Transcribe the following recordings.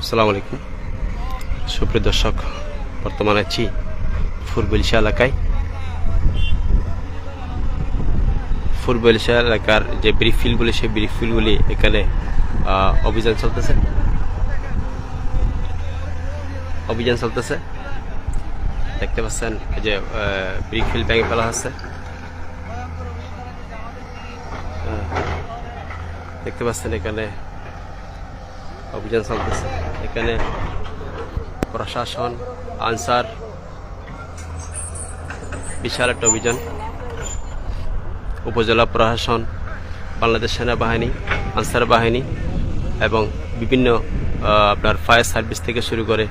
আসসালামু আলাইকুম সুপ্রিয় দর্শক, বর্তমানে আছি ফুরবলিশা এলাকায়। ফুরবলিশা এলাকার যে ব্রিকফিল্ডগুলি, সেই ব্রিকফিল্ডগুলি এখানে অভিযান চলতেছে। দেখতে পাচ্ছেন যে ব্রিকফিল্ড ভেঙে ফেলা হচ্ছে। দেখতে পাচ্ছেন এখানে অভিযান চলতেছে। এখানে প্রশাসন, আনসার, বিশাল একটা অভিযান। উপজেলা প্রশাসন, বাংলাদেশ সেনাবাহিনী, আনসার বাহিনী এবং বিভিন্ন আপনার ফায়ার সার্ভিস থেকে শুরু করে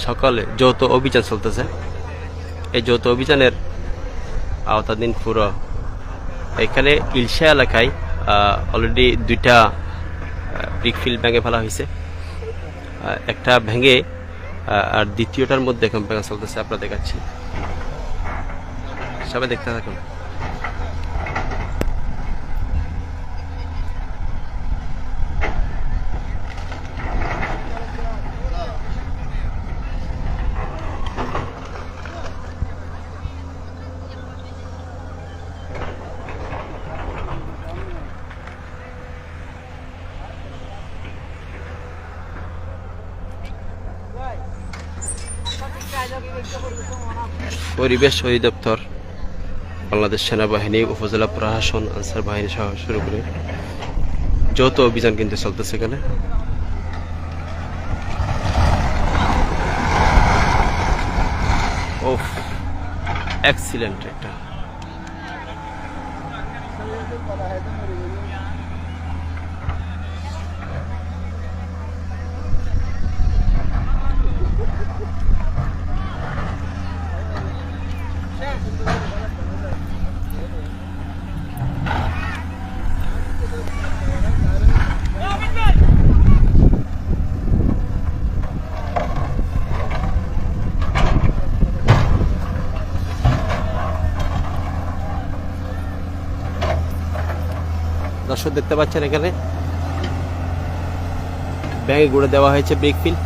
সকলে যৌথ অভিযান চলতেছে। এই যৌথ অভিযানের আওতাধীন পুরো এখানে ইলশা এলাকায় অলরেডি 2টা ব্রিকফিল্ড ভেঙে ফেলা হয়েছে। একটা ভেঙে আর দ্বিতীয়টার মধ্যে এখন ভেঙে চলতেছে। আপনারা দেখাচ্ছি, সবাই দেখতে থাকুন। পরিবেশ অধিদপ্তর, বাংলাদেশ সেনাবাহিনী, উপজেলা প্রশাসন, আনসার বাহিনী সহ শুরু করে যৌথ অভিযান কিন্তু চলতেছে এখানে। ওফ, এক্সিলেন্ট একটা। দর্শক দেখতে পাচ্ছেন এখানে ভেঙে গুঁড়ে দেওয়া হয়েছে ব্রিকফিল্ড।